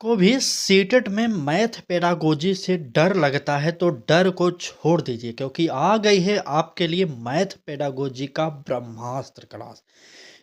आपको भी सीटेट में मैथ पेडागोजी से डर लगता है तो डर को छोड़ दीजिए, क्योंकि आ गई है आपके लिए मैथ पेडागोजी का ब्रह्मास्त्र क्लास।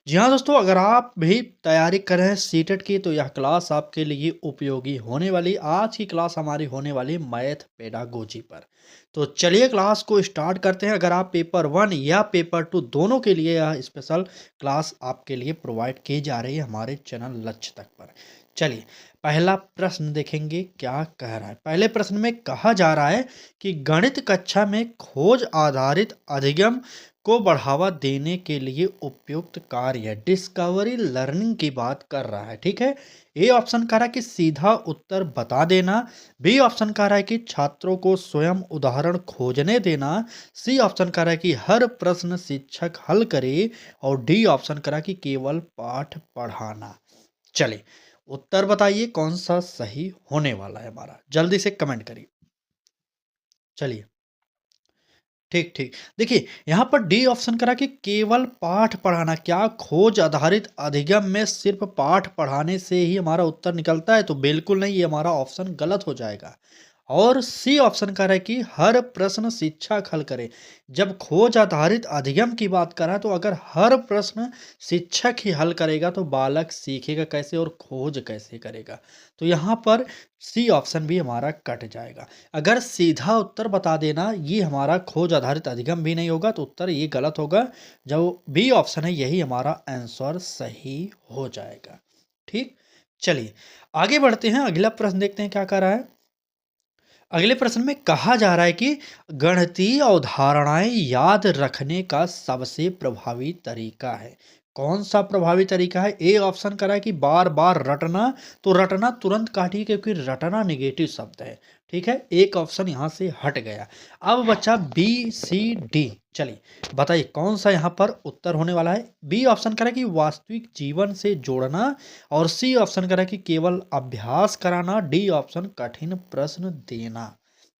जी हाँ दोस्तों, अगर आप भी तैयारी कर रहे हैं सीटेट की तो यह क्लास आपके लिए उपयोगी होने वाली। आज की क्लास हमारी होने वाली मैथ पेडागोजी पर। तो चलिए क्लास को स्टार्ट करते हैं। अगर आप पेपर 1 या पेपर 2 दोनों के लिए यह स्पेशल क्लास आपके लिए प्रोवाइड की जा रही है हमारे चैनल लक्ष्य तक पर। चलिए पहला प्रश्न देखेंगे क्या कह रहा है। पहले प्रश्न में कहा जा रहा है कि गणित कक्षा में खोज आधारित अधिगम को बढ़ावा देने के लिए उपयुक्त कार्य, डिस्कवरी लर्निंग की बात कर रहा है। ठीक है, ए ऑप्शन कह रहा है कि सीधा उत्तर बता देना, बी ऑप्शन कह रहा है कि छात्रों को स्वयं उदाहरण खोजने देना, सी ऑप्शन कह रहा है कि हर प्रश्न शिक्षक हल करे, और डी ऑप्शन कह रहा है कि केवल पाठ पढ़ाना। चलिए उत्तर बताइए कौन सा सही होने वाला है हमारा, जल्दी से कमेंट करिए। चलिए ठीक ठीक, देखिए यहाँ पर डी ऑप्शन करा कि केवल पाठ पढ़ाना। क्या खोज आधारित अधिगम में सिर्फ पाठ पढ़ाने से ही हमारा उत्तर निकलता है? तो बिल्कुल नहीं, ये हमारा ऑप्शन गलत हो जाएगा। और सी ऑप्शन कह रहा है कि हर प्रश्न शिक्षक हल करे। जब खोज आधारित अधिगम की बात करा तो अगर हर प्रश्न शिक्षक ही हल करेगा तो बालक सीखेगा कैसे और खोज कैसे करेगा? तो यहाँ पर सी ऑप्शन भी हमारा कट जाएगा। अगर सीधा उत्तर बता देना ये हमारा खोज आधारित अधिगम भी नहीं होगा तो उत्तर ये गलत होगा। जो बी ऑप्शन है यही हमारा आंसर सही हो जाएगा। ठीक, चलिए आगे बढ़ते हैं। अगला प्रश्न देखते हैं क्या कह रहा है। अगले प्रश्न में कहा जा रहा है कि गणितीय अवधारणाएं याद रखने का सबसे प्रभावी तरीका है। कौन सा प्रभावी तरीका है? ए ऑप्शन करा है कि बार बार रटना। तो रटना तुरंत काटिए क्योंकि रटना निगेटिव शब्द है। ठीक है, एक ऑप्शन यहाँ से हट गया। अब बचा बी सी डी। चलिए बताइए कौन सा यहाँ पर उत्तर होने वाला है। बी ऑप्शन करा कि वास्तविक जीवन से जोड़ना, और सी ऑप्शन करा कि केवल अभ्यास कराना, डी ऑप्शन कठिन प्रश्न देना।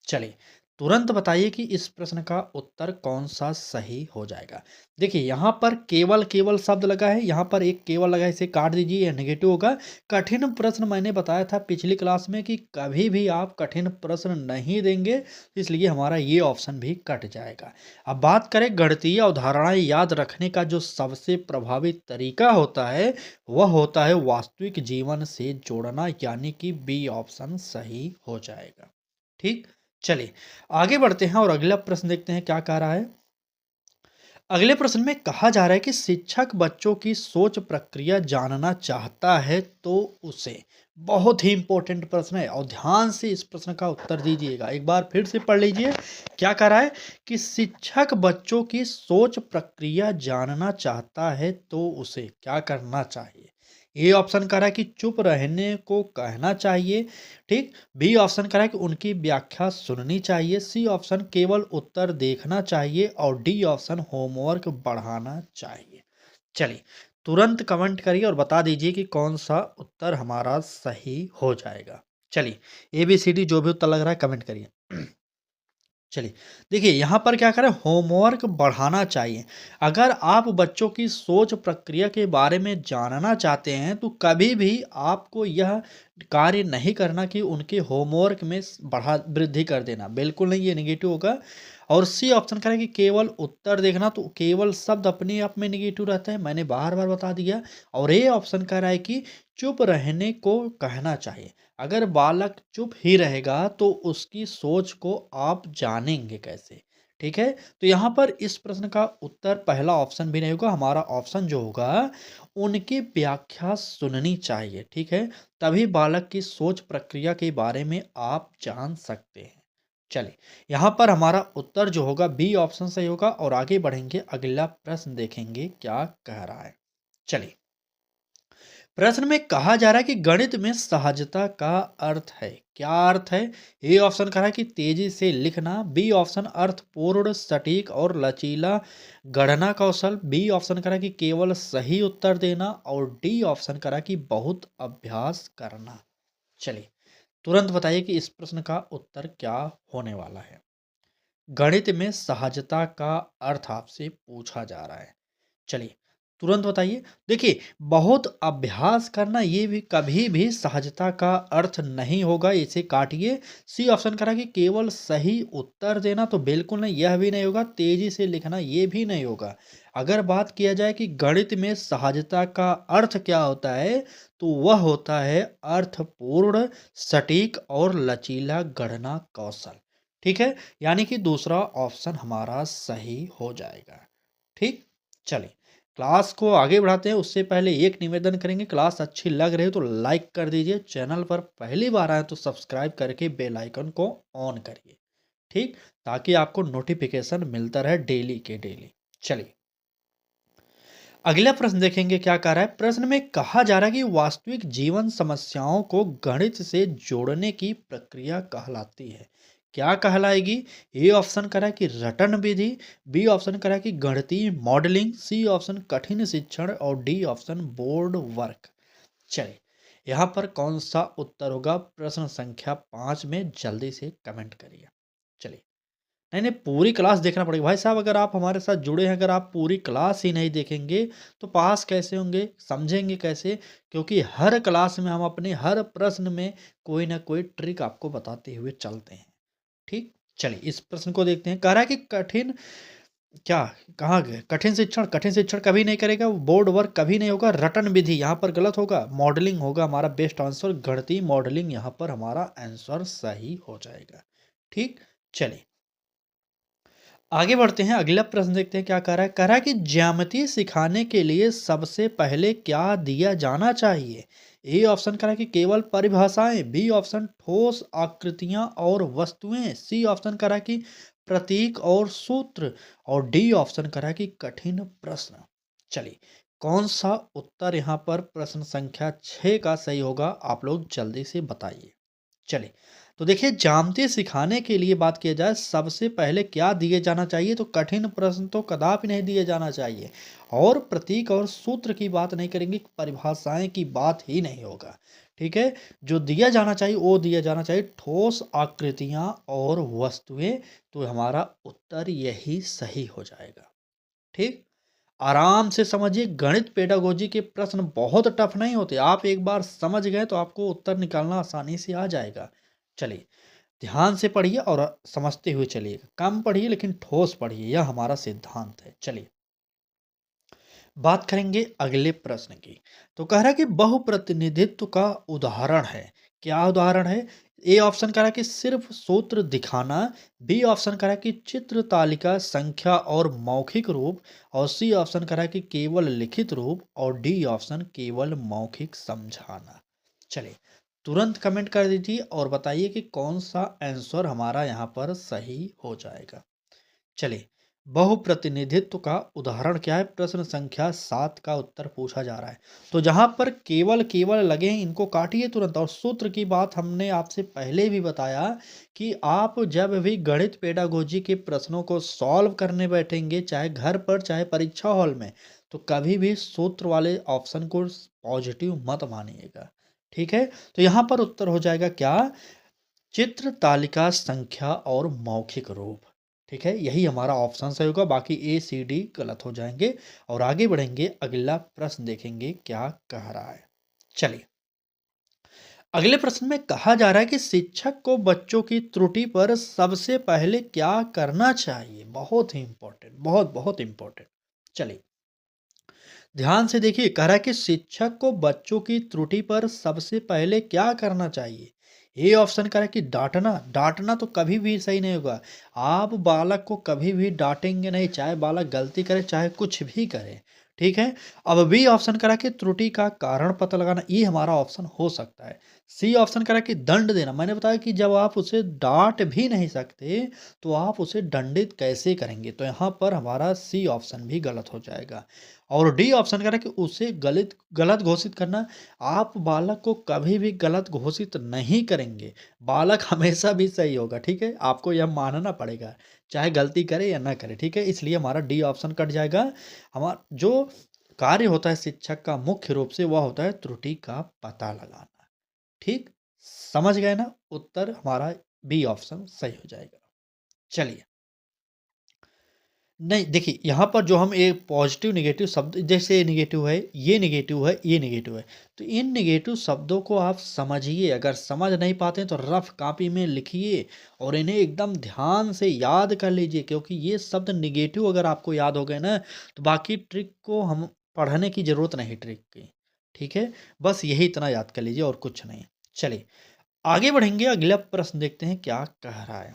चलिए तुरंत बताइए कि इस प्रश्न का उत्तर कौन सा सही हो जाएगा। देखिए यहाँ पर केवल केवल शब्द लगा है, यहाँ पर एक केवल लगा है, इसे काट दीजिए, यह नेगेटिव होगा। कठिन प्रश्न मैंने बताया था पिछली क्लास में कि कभी भी आप कठिन प्रश्न नहीं देंगे, इसलिए हमारा ये ऑप्शन भी कट जाएगा। अब बात करें गणितीय अवधारणाएं याद रखने का जो सबसे प्रभावी तरीका होता है वह होता है वास्तविक जीवन से जोड़ना, यानी कि बी ऑप्शन सही हो जाएगा। ठीक, चलिए आगे बढ़ते हैं और अगला प्रश्न देखते हैं क्या कह रहा है। अगले प्रश्न में कहा जा रहा है कि शिक्षक बच्चों की सोच प्रक्रिया जानना चाहता है तो उसे। बहुत ही इंपॉर्टेंट प्रश्न है और ध्यान से इस प्रश्न का उत्तर दीजिएगा। एक बार फिर से पढ़ लीजिए। क्या कह रहा है कि शिक्षक बच्चों की सोच प्रक्रिया जानना चाहता है तो उसे क्या करना चाहिए? ए ऑप्शन कह रहा है कि चुप रहने को कहना चाहिए। ठीक, बी ऑप्शन कह रहा है कि उनकी व्याख्या सुननी चाहिए, सी ऑप्शन केवल उत्तर देखना चाहिए, और डी ऑप्शन होमवर्क बढ़ाना चाहिए। चलिए तुरंत कमेंट करिए और बता दीजिए कि कौन सा उत्तर हमारा सही हो जाएगा। चलिए ए बी सी डी जो भी उत्तर लग रहा है कमेंट करिए। चलिए देखिए यहाँ पर क्या करें, होमवर्क बढ़ाना चाहिए। अगर आप बच्चों की सोच प्रक्रिया के बारे में जानना चाहते हैं तो कभी भी आपको यह कार्य नहीं करना कि उनके होमवर्क में बढ़ा वृद्धि कर देना, बिल्कुल नहीं, ये निगेटिव होगा। और सी ऑप्शन करें कि केवल उत्तर देखना, तो केवल शब्द अपने आप में निगेटिव रहता है, मैंने बार बार बता दिया। और ए ऑप्शन कह रहा है कि चुप रहने को कहना चाहिए। अगर बालक चुप ही रहेगा तो उसकी सोच को आप जानेंगे कैसे? ठीक है, तो यहाँ पर इस प्रश्न का उत्तर पहला ऑप्शन भी नहीं होगा। हमारा ऑप्शन जो होगा उनकी व्याख्या सुननी चाहिए। ठीक है, तभी बालक की सोच प्रक्रिया के बारे में आप जान सकते हैं। चलिए यहाँ पर हमारा उत्तर जो होगा बी ऑप्शन सही होगा। और आगे बढ़ेंगे, अगला प्रश्न देखेंगे क्या कह रहा है। चलिए प्रश्न में कहा जा रहा है कि गणित में सहजता का अर्थ है। क्या अर्थ है? ए ऑप्शन कह रहा है कि तेजी से लिखना, बी ऑप्शन अर्थपूर्ण सटीक और लचीला गणना कौशल, बी ऑप्शन कह रहा है कि केवल सही उत्तर देना, और डी ऑप्शन कह रहा है कि बहुत अभ्यास करना। चलिए तुरंत बताइए कि इस प्रश्न का उत्तर क्या होने वाला है। गणित में सहजता का अर्थ आपसे पूछा जा रहा है। चलिए तुरंत बताइए। देखिए, बहुत अभ्यास करना ये भी कभी भी सहजता का अर्थ नहीं होगा, इसे काटिए। सी ऑप्शन करा कि केवल सही उत्तर देना तो बिल्कुल नहीं, यह भी नहीं होगा। तेजी से लिखना ये भी नहीं होगा। अगर बात किया जाए कि गणित में सहजता का अर्थ क्या होता है, तो वह होता है अर्थपूर्ण, सटीक और लचीला गणना कौशल। ठीक है, यानी कि दूसरा ऑप्शन हमारा सही हो जाएगा। ठीक, चलिए क्लास को आगे बढ़ाते हैं। उससे पहले एक निवेदन करेंगे, क्लास अच्छी लग रही है तो लाइक कर दीजिए, चैनल पर पहली बार आए तो सब्सक्राइब करके बेल आइकन को ऑन करिए। ठीक, ताकि आपको नोटिफिकेशन मिलता रहे डेली के डेली। चलिए अगला प्रश्न देखेंगे क्या कह रहा है। प्रश्न में कहा जा रहा है कि वास्तविक जीवन समस्याओं को गणित से जोड़ने की प्रक्रिया कहलाती है। क्या कहलाएगी? ए ऑप्शन करा कि रटन विधि, बी ऑप्शन करा कि गणितीय मॉडलिंग, सी ऑप्शन कठिन शिक्षण और डी ऑप्शन बोर्ड वर्क। चलिए यहाँ पर कौन सा उत्तर होगा प्रश्न संख्या 5 में, जल्दी से कमेंट करिए। चलिए नहीं, नहीं, पूरी क्लास देखना पड़ेगा भाई साहब। अगर आप हमारे साथ जुड़े हैं, अगर आप पूरी क्लास ही नहीं देखेंगे, तो पास कैसे होंगे, समझेंगे कैसे? क्योंकि हर क्लास में हम अपने हर प्रश्न में कोई ना कोई ट्रिक आपको बताते हुए चलते हैं। ठीक, चलिए इस प्रश्न को देखते हैं। कह रहा है कि कठिन क्या, कहाँ गए? कठिन शिक्षण कभी नहीं करेगा, बोर्ड वर्क कभी नहीं होगा, रटन विधि यहाँ पर गलत होगा, मॉडलिंग होगा हमारा बेस्ट आंसर, गणितीय मॉडलिंग यहाँ पर हमारा आंसर सही हो जाएगा। ठीक, चलिए आगे बढ़ते हैं। अगला प्रश्न देखते हैं क्या कह रहा है। कह रहा है कि ज्यामिति सिखाने के लिए सबसे पहले क्या दिया जाना चाहिए? ए ऑप्शन कह रहा है कि केवल परिभाषाएं, बी ऑप्शन ठोस आकृतियां और वस्तुएं, सी ऑप्शन कह रहा है कि प्रतीक और सूत्र, और डी ऑप्शन कह रहा है कि कठिन प्रश्न। चलिए कौन सा उत्तर यहाँ पर प्रश्न संख्या 6 का सही होगा, आप लोग जल्दी से बताइए। चलिए तो देखिए, ज्यामिति सिखाने के लिए बात किया जाए सबसे पहले क्या दिए जाना चाहिए, तो कठिन प्रश्न तो कदापि नहीं दिए जाना चाहिए, और प्रतीक और सूत्र की बात नहीं करेंगे, परिभाषाएं की बात ही नहीं होगा। ठीक है, जो दिया जाना चाहिए वो दिया जाना चाहिए ठोस आकृतियां और वस्तुएं। तो हमारा उत्तर यही सही हो जाएगा। ठीक, आराम से समझिए, गणित पेडागोजी के प्रश्न बहुत टफ नहीं होते। आप एक बार समझ गए तो आपको उत्तर निकालना आसानी से आ जाएगा। चलिए ध्यान से पढ़िए और समझते हुए चलिएगा। कम पढ़िए लेकिन ठोस पढ़िए, यह हमारा सिद्धांत है। चलिए बात करेंगे अगले प्रश्न की। तो कह रहा है कि बहुप्रतिनिधित्व का उदाहरण है। क्या उदाहरण है? ए ऑप्शन कह रहा है कि सिर्फ सूत्र दिखाना, बी ऑप्शन कह रहा है कि चित्र तालिका संख्या और मौखिक रूप, और सी ऑप्शन कह रहा है कि केवल लिखित रूप, और डी ऑप्शन केवल मौखिक समझाना। चलिए तुरंत कमेंट कर दीजिए और बताइए कि कौन सा आंसर हमारा यहाँ पर सही हो जाएगा। चलिए बहुप्रतिनिधित्व का उदाहरण क्या है, प्रश्न संख्या 7 का उत्तर पूछा जा रहा है। तो जहां पर केवल केवल लगे हैं इनको काटिए तुरंत। और सूत्र की बात हमने आपसे पहले भी बताया कि आप जब भी गणित पेडागोजी के प्रश्नों को सॉल्व करने बैठेंगे, चाहे घर पर चाहे परीक्षा हॉल में, तो कभी भी सूत्र वाले ऑप्शन को पॉजिटिव मत मानिएगा। ठीक है, तो यहाँ पर उत्तर हो जाएगा क्या, चित्र तालिका संख्या और मौखिक रूप। ठीक है, यही हमारा ऑप्शन सही होगा, बाकी ए सी डी गलत हो जाएंगे। और आगे बढ़ेंगे, अगला प्रश्न देखेंगे क्या कह रहा है। चलिए अगले प्रश्न में कहा जा रहा है कि शिक्षक को बच्चों की त्रुटि पर सबसे पहले क्या करना चाहिए। बहुत ही इंपॉर्टेंट, बहुत बहुत इंपॉर्टेंट। चलिए ध्यान से देखिए, कह रहा है कि शिक्षक को बच्चों की त्रुटि पर सबसे पहले क्या करना चाहिए। ये ऑप्शन कह रहा है कि डांटना। डांटना तो कभी भी सही नहीं होगा। आप बालक को कभी भी डांटेंगे नहीं, चाहे बालक गलती करे चाहे कुछ भी करे। ठीक है, अब बी ऑप्शन करा कि त्रुटि का कारण पता लगाना, ये हमारा ऑप्शन हो सकता है। सी ऑप्शन करा कि दंड देना। मैंने बताया कि जब आप उसे डांट भी नहीं सकते तो आप उसे दंडित कैसे करेंगे, तो यहाँ पर हमारा सी ऑप्शन भी गलत हो जाएगा। और डी ऑप्शन करें कि उसे गलत गलत घोषित करना। आप बालक को कभी भी गलत घोषित नहीं करेंगे, बालक हमेशा भी सही होगा। ठीक है, आपको यह मानना पड़ेगा, चाहे गलती करे या ना करे। ठीक है, इसलिए हमारा डी ऑप्शन कट जाएगा। हमारा जो कार्य होता है शिक्षक का मुख्य रूप से, वह होता है त्रुटि का पता लगाना। ठीक, समझ गए ना? उत्तर हमारा बी ऑप्शन सही हो जाएगा। चलिए नहीं, देखिए यहाँ पर जो हम एक पॉजिटिव नेगेटिव शब्द, जैसे ये नेगेटिव है, ये नेगेटिव है, ये नेगेटिव है, तो इन नेगेटिव शब्दों को आप समझिए। अगर समझ नहीं पाते हैं तो रफ कॉपी में लिखिए और इन्हें एकदम ध्यान से याद कर लीजिए, क्योंकि ये शब्द नेगेटिव अगर आपको याद हो गए ना, तो बाकी ट्रिक को हम पढ़ने की ज़रूरत नहीं ट्रिक की। ठीक है? बस यही इतना याद कर लीजिए और कुछ नहीं। चलिए, आगे बढ़ेंगे, अगला प्रश्न देखते हैं क्या कह रहा है।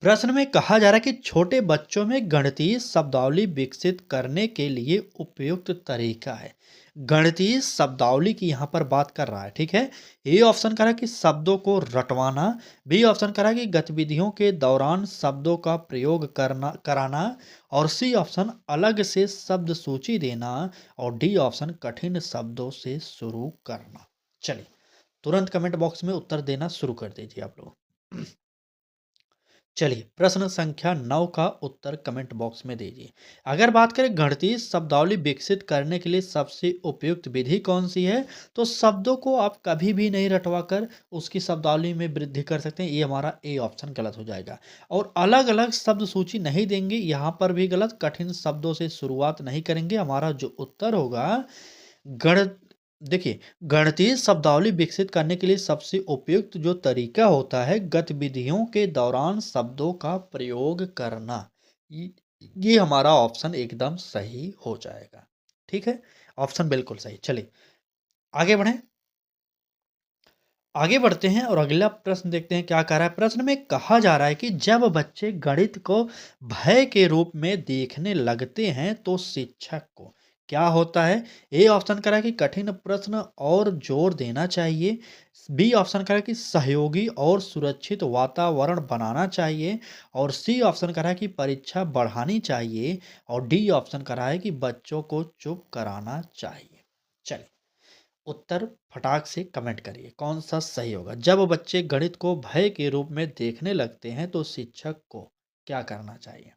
प्रश्न में कहा जा रहा है कि छोटे बच्चों में गणितीय शब्दावली विकसित करने के लिए उपयुक्त तरीका है। गणितीय शब्दावली की यहाँ पर बात कर रहा है, ठीक है। ए ऑप्शन कह रहा है कि शब्दों को रटवाना, बी ऑप्शन कह रहा है कि गतिविधियों के दौरान शब्दों का प्रयोग करना कराना, और सी ऑप्शन अलग से शब्द सूची देना, और डी ऑप्शन कठिन शब्दों से शुरू करना। चलिए, तुरंत कमेंट बॉक्स में उत्तर देना शुरू कर दीजिए आप लोग। चलिए, प्रश्न संख्या 9 का उत्तर कमेंट बॉक्स में दीजिए। अगर बात करें गणितीय शब्दावली विकसित करने के लिए सबसे उपयुक्त विधि कौन सी है, तो शब्दों को आप कभी भी नहीं रटवा कर उसकी शब्दावली में वृद्धि कर सकते हैं। ये हमारा ए ऑप्शन गलत हो जाएगा। और अलग अलग शब्द सूची नहीं देंगे, यहाँ पर भी गलत। कठिन शब्दों से शुरुआत नहीं करेंगे। हमारा जो उत्तर होगा, गण देखिए, गणितीय शब्दावली विकसित करने के लिए सबसे उपयुक्त जो तरीका होता है, गतिविधियों के दौरान शब्दों का प्रयोग करना। ये ये हमारा ऑप्शन एकदम सही हो जाएगा। ठीक है, ऑप्शन बिल्कुल सही। चलिए, आगे बढ़ें। आगे बढ़ते हैं और अगला प्रश्न देखते हैं क्या कह रहा है। प्रश्न में कहा जा रहा है कि जब बच्चे गणित को भय के रूप में देखने लगते हैं तो शिक्षक को क्या होता है। ए ऑप्शन कह रहा है कि कठिन प्रश्न और जोर देना चाहिए, बी ऑप्शन कह रहा है कि सहयोगी और सुरक्षित वातावरण बनाना चाहिए, और सी ऑप्शन कह रहा है कि परीक्षा बढ़ानी चाहिए, और डी ऑप्शन कह रहा है कि बच्चों को चुप कराना चाहिए। चलिए, उत्तर फटाक से कमेंट करिए कौन सा सही होगा। जब बच्चे गणित को भय के रूप में देखने लगते हैं तो शिक्षक को क्या करना चाहिए।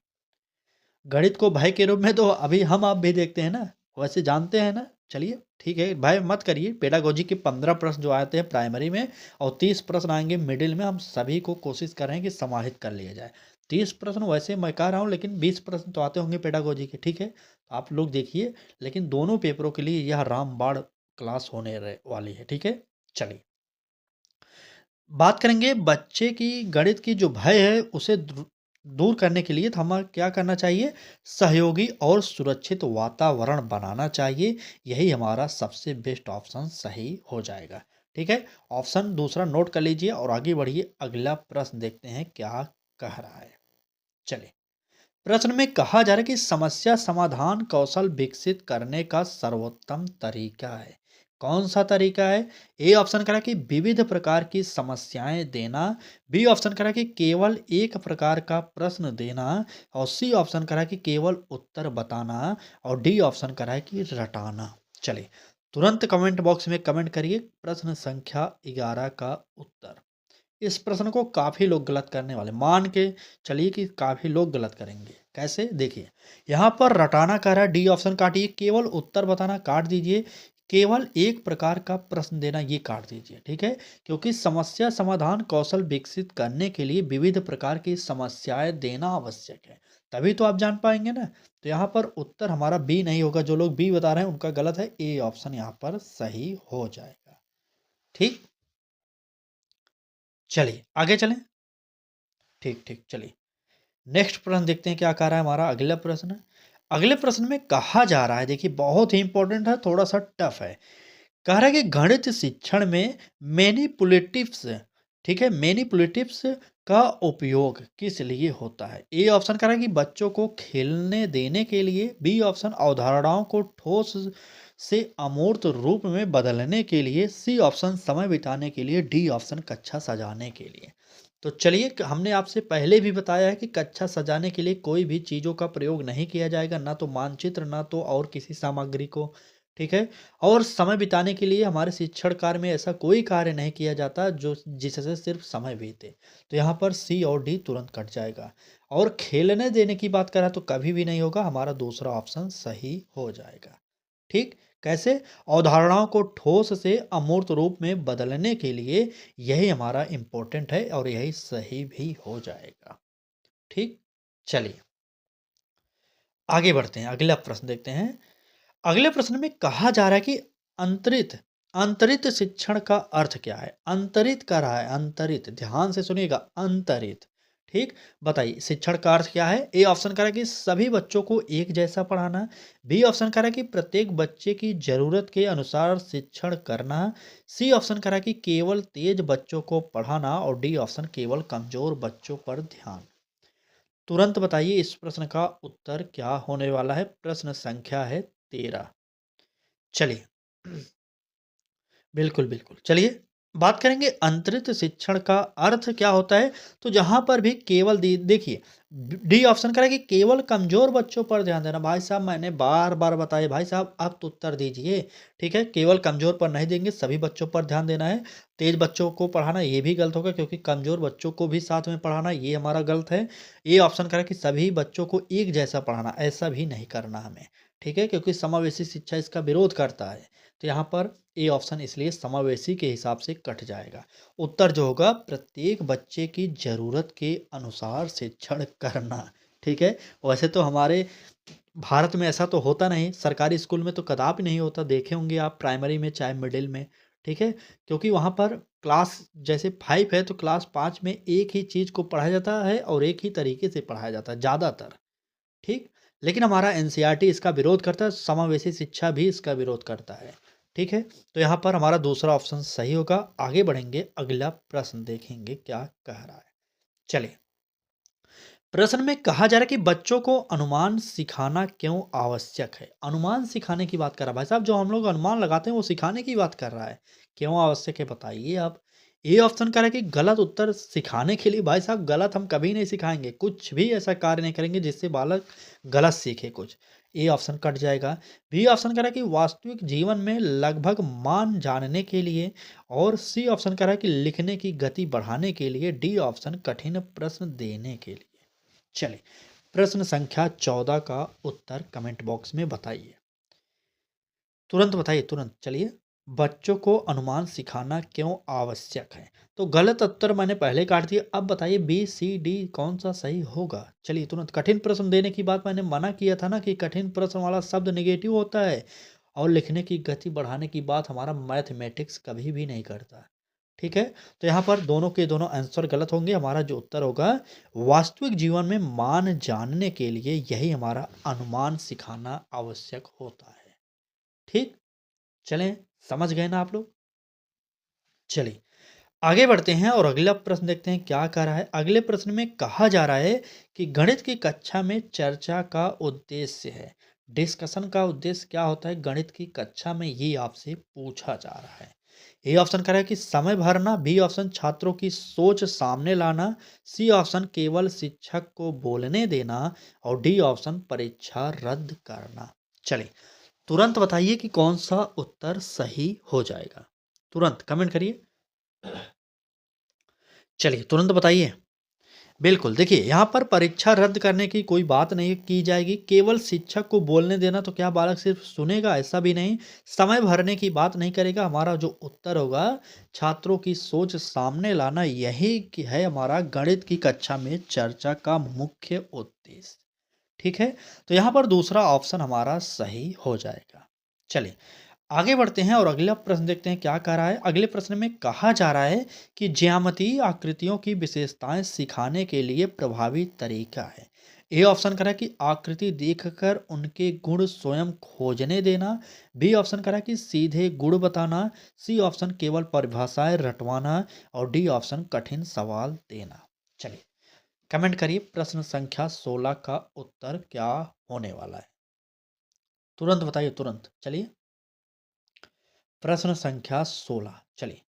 गणित को भय के रूप में तो अभी हम आप भी देखते हैं ना, वैसे जानते हैं ना। चलिए, ठीक है, भय मत करिए। पेडागोजी के 15 प्रश्न जो आते हैं प्राइमरी में और 30 प्रश्न आएंगे मिडिल में, हम सभी को कोशिश कर रहे हैं कि समाहित कर लिया जाए। 30 प्रश्न वैसे मैं कह रहा हूँ, लेकिन 20 प्रश्न तो आते होंगे पेडागोजी के, ठीक है, तो आप लोग देखिए। लेकिन दोनों पेपरों के लिए यह रामबाण क्लास होने वाली है, ठीक है। चलिए, बात करेंगे बच्चे की गणित की जो भय है उसे दूर करने के लिए, तो हमें क्या करना चाहिए, सहयोगी और सुरक्षित वातावरण बनाना चाहिए। यही हमारा सबसे बेस्ट ऑप्शन सही हो जाएगा। ठीक है, ऑप्शन दूसरा नोट कर लीजिए और आगे बढ़िए। अगला प्रश्न देखते हैं क्या कह रहा है। चलिए, प्रश्न में कहा जा रहा है कि समस्या समाधान कौशल विकसित करने का सर्वोत्तम तरीका है। कौन सा तरीका है। ए ऑप्शन करा कि विविध प्रकार की समस्याएं देना, बी ऑप्शन करा कि केवल एक प्रकार का प्रश्न देना, और सी ऑप्शन करा कि केवल उत्तर बताना, और डी ऑप्शन करा है कि रटाना। चलिए, तुरंत कमेंट बॉक्स में कमेंट करिए प्रश्न संख्या 11 का उत्तर। इस प्रश्न को काफ़ी लोग गलत करने वाले, मान के चलिए कि काफ़ी लोग गलत करेंगे। कैसे, देखिए, यहाँ पर रटाना कह रहा है, डी ऑप्शन काटिए। केवल उत्तर बताना काट दीजिए। केवल एक प्रकार का प्रश्न देना ये काट दीजिए। ठीक है, क्योंकि समस्या समाधान कौशल विकसित करने के लिए विविध प्रकार की समस्याएं देना आवश्यक है, तभी तो आप जान पाएंगे ना। तो यहाँ पर उत्तर हमारा बी नहीं होगा। जो लोग बी बता रहे हैं उनका गलत है। ए ऑप्शन यहाँ पर सही हो जाएगा। ठीक, चलिए आगे चलें। ठीक ठीक, चलिए, नेक्स्ट प्रश्न देखते हैं क्या कह रहा है हमारा अगला प्रश्न। अगले प्रश्न में कहा जा रहा है, देखिए बहुत ही इंपॉर्टेंट है, थोड़ा सा टफ है। कह रहा है कि गणित शिक्षण में मैनिपुलेटिव्स, ठीक है, मैनिपुलेटिव्स का उपयोग किस लिए होता है। ए ऑप्शन कह रहा है कि बच्चों को खेलने देने के लिए, बी ऑप्शन अवधारणाओं को ठोस से अमूर्त रूप में बदलने के लिए, सी ऑप्शन समय बिताने के लिए, डी ऑप्शन कक्षा सजाने के लिए। तो चलिए, हमने आपसे पहले भी बताया है कि कक्षा सजाने के लिए कोई भी चीज़ों का प्रयोग नहीं किया जाएगा, ना तो मानचित्र, ना तो और किसी सामग्री को। ठीक है, और समय बिताने के लिए हमारे शिक्षण कार्य में ऐसा कोई कार्य नहीं किया जाता जो जिससे सिर्फ समय बीते। तो यहाँ पर सी और डी तुरंत कट जाएगा। और खेलने देने की बात करें तो कभी भी नहीं होगा। हमारा दूसरा ऑप्शन सही हो जाएगा। ठीक, कैसे, अवधारणाओं को ठोस से अमूर्त रूप में बदलने के लिए, यही हमारा इम्पोर्टेंट है और यही सही भी हो जाएगा। ठीक, चलिए, आगे बढ़ते हैं, अगला प्रश्न देखते हैं। अगले प्रश्न में कहा जा रहा है कि अंतरित अंतरित शिक्षण का अर्थ क्या है? अंतरित कर रहा है, अंतरित, ध्यान से सुनिएगा, अंतरित। ठीक, बताइए शिक्षण का अर्थ क्या है? ए ऑप्शन कह रहा है कि सभी बच्चों को एक जैसा पढ़ाना। बी ऑप्शन कह रहा है कि प्रत्येक बच्चे की जरूरत के अनुसार शिक्षण करना। सी ऑप्शन कह रहा है कि केवल तेज बच्चों को पढ़ाना। और डी ऑप्शन केवल कमजोर बच्चों पर ध्यान। तुरंत बताइए इस प्रश्न का उत्तर क्या होने वाला है। प्रश्न संख्या है 13। चलिए, बिल्कुल, बिल्कुल। चलिए, बात करेंगे अंतरित शिक्षण का अर्थ क्या होता है? तो जहाँ पर भी केवल दी देखिए, डी ऑप्शन कह रहा है कि केवल कमज़ोर बच्चों पर ध्यान देना। भाई साहब मैंने बार-बार बताया, भाई साहब आप तो उत्तर दीजिए, ठीक है? केवल कमज़ोर पर नहीं देंगे, सभी बच्चों पर ध्यान देना है। तेज़ बच्चों को पढ़ाना ये भी गलत होगा, क्योंकि कमज़ोर बच्चों को भी साथ में पढ़ाना ये हमारा गलत है। ए ऑप्शन कह रहा है कि सभी बच्चों को एक जैसा पढ़ाना, ऐसा भी नहीं करना हमें, ठीक है? क्योंकि समावेशी शिक्षा इसका विरोध करता है। तो यहाँ पर ए ऑप्शन इसलिए समावेशी के हिसाब से कट जाएगा। उत्तर जो होगा प्रत्येक बच्चे की ज़रूरत के अनुसार शिक्षण करना, ठीक है? वैसे तो हमारे भारत में ऐसा तो होता नहीं, सरकारी स्कूल में तो कदापि नहीं होता, देखे होंगे आप प्राइमरी में चाहे मिडिल में, ठीक है? क्योंकि वहाँ पर क्लास जैसे 5 है तो क्लास 5 में एक ही चीज़ को पढ़ाया जाता है और एक ही तरीके से पढ़ाया जाता है ज़्यादातर, ठीक? लेकिन हमारा एनसीईआरटी इसका विरोध करता है, समावेशी शिक्षा भी इसका विरोध करता है, ठीक है? तो यहाँ पर हमारा दूसरा ऑप्शन सही होगा। आगे बढ़ेंगे, अगला प्रश्न देखेंगे क्या कह रहा है। चलिए, प्रश्न में कहा जा रहा है कि बच्चों को अनुमान सिखाना क्यों आवश्यक है? अनुमान सिखाने की बात कर रहा है भाई साहब, जो हम लोग अनुमान लगाते हैं वो सिखाने की बात कर रहा है। क्यों आवश्यक है बताइए आप? ए ऑप्शन कह रहा है कि गलत उत्तर सिखाने के लिए। भाई साहब गलत हम कभी नहीं सिखाएंगे, कुछ भी ऐसा कार्य नहीं करेंगे जिससे बालक गलत सीखे कुछ। ए ऑप्शन कट जाएगा। बी ऑप्शन कह रहा है कि वास्तविक जीवन में लगभग मान जानने के लिए। और सी ऑप्शन कह रहा है कि लिखने की गति बढ़ाने के लिए। डी ऑप्शन कठिन प्रश्न देने के लिए। चलिए, प्रश्न संख्या 14 का उत्तर कमेंट बॉक्स में बताइए। तुरंत बताइए, तुरंत। चलिए, बच्चों को अनुमान सिखाना क्यों आवश्यक है? तो गलत उत्तर मैंने पहले काट दिया, अब बताइए बी सी डी कौन सा सही होगा? चलिए तुरंत। कठिन प्रश्न देने की बात मैंने मना किया था ना, कि कठिन प्रश्न वाला शब्द नेगेटिव होता है। और लिखने की गति बढ़ाने की बात हमारा मैथमेटिक्स कभी भी नहीं करता, ठीक है? तो यहाँ पर दोनों के दोनों आंसर गलत होंगे। हमारा जो उत्तर होगा, वास्तविक जीवन में मान जानने के लिए यही हमारा अनुमान सिखाना आवश्यक होता है, ठीक? चलें, समझ गए ना आप लोग? चलिए, आगे बढ़ते हैं और अगला प्रश्न देखते हैं क्या कह रहा है। अगले प्रश्न में कहा जा रहा है कि गणित की कक्षा में चर्चा का उद्देश्य है। डिस्कशन का उद्देश्य क्या होता है गणित की कक्षा में, ये आपसे पूछा जा रहा है। ए ऑप्शन कह रहा है कि समय भरना। बी ऑप्शन छात्रों की सोच सामने लाना। सी ऑप्शन केवल शिक्षक को बोलने देना। और डी ऑप्शन परीक्षा रद्द करना। चलिए, तुरंत बताइए कि कौन सा उत्तर सही हो जाएगा। तुरंत कमेंट करिए। चलिए, तुरंत बताइए। बिल्कुल, देखिए यहाँ पर परीक्षा रद्द करने की कोई बात नहीं की जाएगी, केवल शिक्षक को बोलने देना। तो क्या बालक सिर्फ सुनेगा? ऐसा भी नहीं। समय भरने की बात नहीं करेगा। हमारा जो उत्तर होगा, छात्रों की सोच सामने लाना, यही कि है हमारा गणित की कक्षा में चर्चा का मुख्य उद्देश्य, ठीक है? तो यहाँ पर दूसरा ऑप्शन हमारा सही हो जाएगा। चलिए, आगे बढ़ते हैं और अगला प्रश्न देखते हैं क्या कह रहा है। अगले प्रश्न में कहा जा रहा है कि ज्यामितीय आकृतियों की विशेषताएं सिखाने के लिए प्रभावी तरीका है। ए ऑप्शन कह रहा है कि आकृति देखकर उनके गुण स्वयं खोजने देना। बी ऑप्शन कह रहा है कि सीधे गुण बताना। सी ऑप्शन केवल परिभाषाएं रटवाना। और डी ऑप्शन कठिन सवाल देना। चलिए, कमेंट करिए प्रश्न संख्या 16 का उत्तर क्या होने वाला है। तुरंत बताइए, तुरंत। चलिए, प्रश्न संख्या 16। चलिए,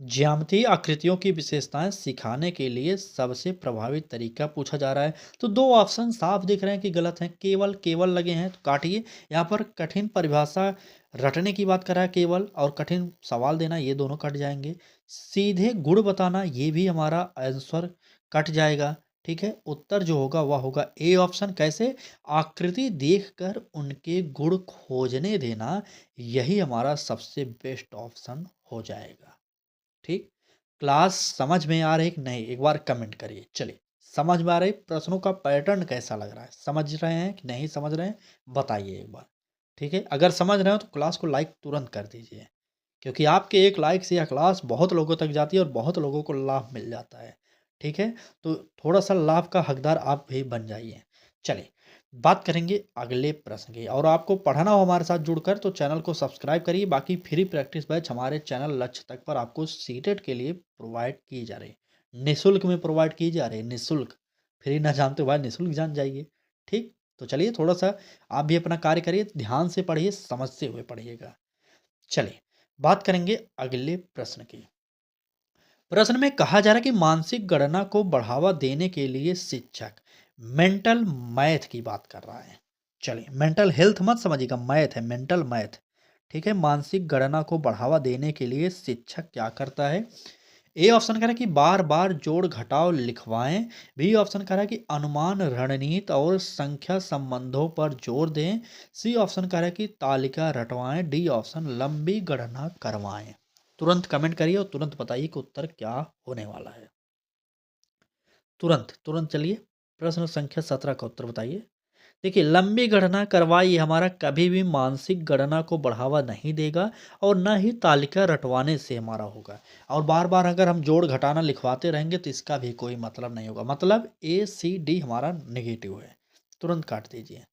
ज्यामितीय आकृतियों की विशेषताएं सिखाने के लिए सबसे प्रभावी तरीका पूछा जा रहा है। तो दो ऑप्शन साफ दिख रहे हैं कि गलत हैं। केवल केवल लगे हैं तो काटिए। यहाँ पर कठिन परिभाषा रटने की बात कर रहा है केवल, और कठिन सवाल देना, ये दोनों कट जाएंगे। सीधे गुण बताना, ये भी हमारा आंसर कट जाएगा, ठीक है? उत्तर जो होगा वह होगा ए ऑप्शन। कैसे? आकृति देखकर उनके गुण खोजने देना, यही हमारा सबसे बेस्ट ऑप्शन हो जाएगा, ठीक? क्लास समझ में आ रही कि नहीं, एक बार कमेंट करिए। चलिए, समझ में आ रही? प्रश्नों का पैटर्न कैसा लग रहा है? समझ रहे हैं कि नहीं समझ रहे हैं? बताइए एक बार, ठीक है? अगर समझ रहे हो तो क्लास को लाइक तुरंत कर दीजिए, क्योंकि आपके एक लाइक से यह क्लास बहुत लोगों तक जाती है और बहुत लोगों को लाभ मिल जाता है, ठीक है? तो थोड़ा-सा लाभ का हकदार आप भी बन जाइए। चलिए, बात करेंगे अगले प्रश्न की, और आपको पढ़ना हो हमारे साथ जुड़कर तो चैनल को सब्सक्राइब करिए। बाकी फ्री प्रैक्टिस बैच हमारे चैनल लक्ष्य तक पर आपको सीटेट के लिए प्रोवाइड की जा रही है। निःशुल्क में प्रोवाइड की जा रही है, निःशुल्क। फ्री ना जानते हो भाई, निःशुल्क जान जाइए, ठीक? तो चलिए थोड़ा-सा आप भी अपना कार्य करिए, ध्यान से पढ़िए, समझते हुए पढ़िएगा। चलिए, बात करेंगे अगले प्रश्न की। प्रश्न में कहा जा रहा है कि मानसिक गणना को बढ़ावा देने के लिए शिक्षक मेंटल मैथ की बात कर रहा है। चलिए, मेंटल हेल्थ मत समझिएगा, मैथ है, मेंटल मैथ, ठीक है? मानसिक गणना को बढ़ावा देने के लिए शिक्षक क्या करता है? ए ऑप्शन कह रहा है कि बार बार जोड़ घटाव लिखवाएं। बी ऑप्शन कह रहा है कि अनुमान रणनीति और संख्या संबंधों पर जोर दें। सी ऑप्शन कह रहा है कि तालिका रटवाएं। डी ऑप्शन लंबी गणना करवाएं। तुरंत कमेंट करिए और तुरंत बताइए कि उत्तर क्या होने वाला है। तुरंत तुरंत चलिए, प्रश्न संख्या 17 का उत्तर बताइए। देखिए, लंबी गणना करवाई हमारा कभी भी मानसिक गणना को बढ़ावा नहीं देगा और ना ही तालिका रटवाने से हमारा होगा। और बार बार अगर हम जोड़ घटाना लिखवाते रहेंगे तो इसका भी कोई मतलब नहीं होगा। मतलब ए सी डी हमारा नेगेटिव है, तुरंत काट दीजिए,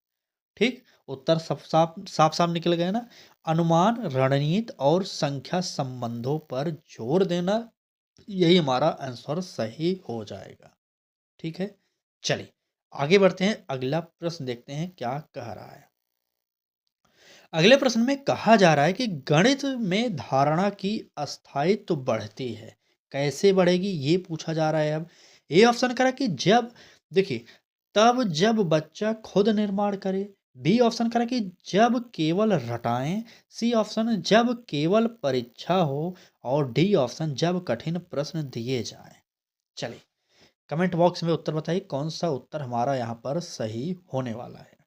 ठीक? उत्तर सब साफ साफ साफ निकल गए ना? अनुमान रणनीति और संख्या संबंधों पर जोर देना, यही हमारा आंसर सही हो जाएगा, ठीक है? चलिए, आगे बढ़ते हैं, अगला प्रश्न देखते हैं क्या कह रहा है। अगले प्रश्न में कहा जा रहा है कि गणित में धारणा की अस्थायित्व बढ़ती है, कैसे बढ़ेगी ये पूछा जा रहा है। अब ए ऑप्शन करा कि जब, देखिए, तब जब बच्चा खुद निर्माण करे। बी ऑप्शन करा कि जब केवल रटाएं। सी ऑप्शन जब केवल परीक्षा हो। और डी ऑप्शन जब कठिन प्रश्न दिए जाएं। चलिए, कमेंट बॉक्स में उत्तर बताइए कौन सा उत्तर हमारा यहाँ पर सही होने वाला है।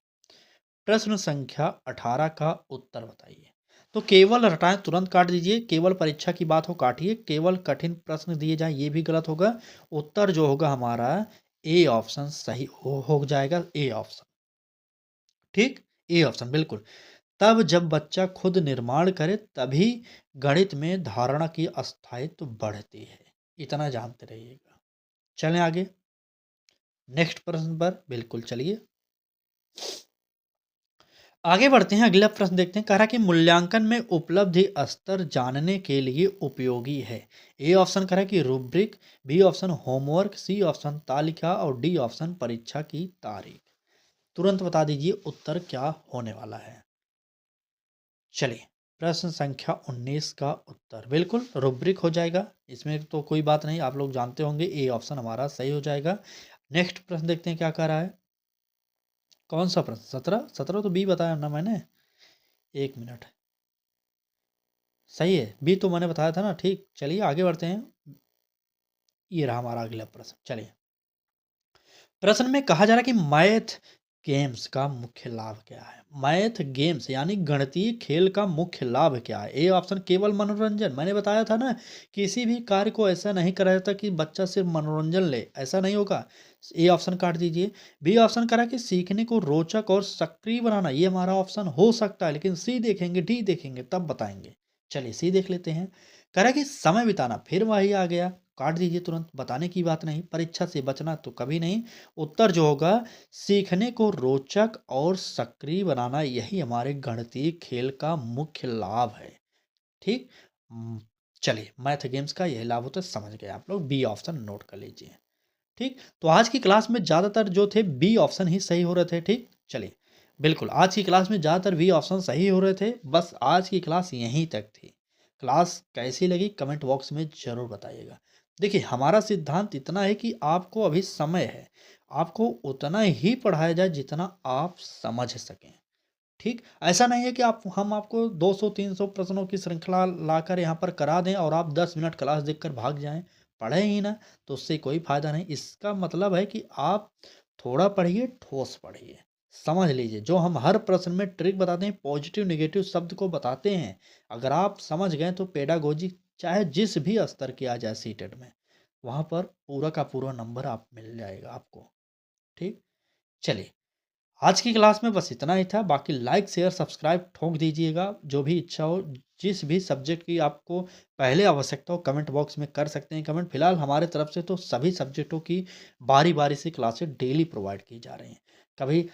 प्रश्न संख्या 18 का उत्तर बताइए। तो केवल रटाएं तुरंत काट दीजिए, केवल परीक्षा की बात हो काटिए, केवल कठिन प्रश्न दिए जाए ये भी गलत होगा। उत्तर जो होगा हमारा ए ऑप्शन सही हो जाएगा, ए ऑप्शन, ठीक? ए ऑप्शन बिल्कुल। तब जब बच्चा खुद निर्माण करे तभी गणित में धारणा की अस्थायित्व बढ़ती है, इतना जानते रहिएगा। चलें आगे, नेक्स्ट प्रश्न पर बिल्कुल चलिए, आगे बढ़ते हैं। अगला प्रश्न देखते हैं, कह रहा है कि मूल्यांकन में उपलब्धि स्तर जानने के लिए उपयोगी है। ए ऑप्शन कह रहा है कि rubric. B option homework. C option तालिका। और डी ऑप्शन परीक्षा की तारीख। तुरंत बता दीजिए उत्तर क्या होने वाला है। चलिए, प्रश्न संख्या 19 का उत्तर बिल्कुल रूब्रिक हो जाएगा, इसमें तो कोई बात नहीं, आप लोग जानते होंगे, ए ऑप्शन हमारा सही हो जाएगा। नेक्स्ट प्रश्न देखते हैं क्या कह रहा है। कौन सा प्रश्न? 17? 17 तो बी बताया ना मैंने, एक मिनट, सही है, बी तो मैंने बताया था ना, ठीक? चलिए आगे बढ़ते हैं, ये रहा हमारा अगला प्रश्न। चलिए, प्रश्न में कहा जा रहा है कि मैथ गेम्स का मुख्य लाभ क्या है? मैथ गेम्स यानी गणितीय खेल का मुख्य लाभ क्या है? ए ऑप्शन केवल मनोरंजन, मैंने बताया था ना, किसी भी कार्य को ऐसा नहीं करा जाता कि बच्चा सिर्फ मनोरंजन ले, ऐसा नहीं होगा। ए ऑप्शन काट दीजिए। बी ऑप्शन करा कि सीखने को रोचक और सक्रिय बनाना, ये हमारा ऑप्शन हो सकता है, लेकिन सी देखेंगे, डी देखेंगे तब बताएंगे। चलिए, सी देख लेते हैं। करा कि समय बिताना, फिर वही आ गया, काट दीजिए तुरंत, बताने की बात नहीं, परीक्षा से बचना तो कभी नहीं। उत्तर जो होगा सीखने को रोचक और सक्रिय बनाना, यही हमारे गणितीय खेल का मुख्य लाभ है, ठीक? चलिए, मैथ गेम्स का यही लाभ होता है, समझ गए आप लोग, बी ऑप्शन नोट कर लीजिए, ठीक? तो आज की क्लास में ज़्यादातर जो थे बी ऑप्शन ही सही हो रहे थे, ठीक? चलिए, बिल्कुल आज की क्लास में ज़्यादातर बी ऑप्शन सही हो रहे थे, बस आज की क्लास यहीं तक थी। क्लास कैसी लगी कमेंट बॉक्स में ज़रूर बताइएगा। देखिए, हमारा सिद्धांत इतना है कि आपको अभी समय है, आपको उतना ही पढ़ाया जाए जितना आप समझ सकें, ठीक? ऐसा नहीं है कि हम आपको 200-300 प्रश्नों की श्रृंखला लाकर यहाँ पर करा दें और आप 10 मिनट क्लास देखकर भाग जाएँ, पढ़ें ही ना, तो उससे कोई फ़ायदा नहीं। इसका मतलब है कि आप थोड़ा पढ़िए, ठोस पढ़िए, समझ लीजिए। जो हम हर प्रश्न में ट्रिक बताते हैं, पॉजिटिव नेगेटिव शब्द को बताते हैं, अगर आप समझ गए तो पेडागोजी चाहे जिस भी स्तर की आ जाए सीटेट में, वहाँ पर पूरा का पूरा नंबर आप मिल जाएगा आपको। ठीक? चलिए, आज की क्लास में बस इतना ही था। बाकी लाइक, शेयर, सब्सक्राइब ठोक दीजिएगा। जो भी इच्छा हो, जिस भी सब्जेक्ट की आपको पहले आवश्यकता हो, कमेंट बॉक्स में कर सकते हैं कमेंट। फिलहाल हमारे तरफ से तो सभी सब्जेक्टों की बारी-बारी से क्लासेस डेली प्रोवाइड की जा रही हैं। कभी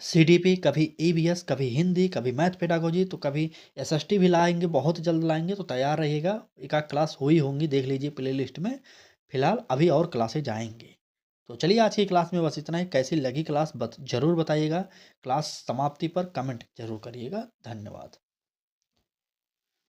सीडीपी, कभी ईवीएस, कभी हिंदी, कभी मैथ पेडागोजी, तो कभी एसएसटी भी लाएँगे, बहुत जल्द लाएँगे, तो तैयार रहिएगा। एक आध क्लास हुई होंगी, देख लीजिए प्लेलिस्ट में। फिलहाल अभी और क्लासेज आएँगी। तो चलिए, आज की क्लास में बस इतना ही। कैसी लगी क्लास ज़रूर बताइएगा। क्लास समाप्ति पर कमेंट ज़रूर करिएगा। धन्यवाद।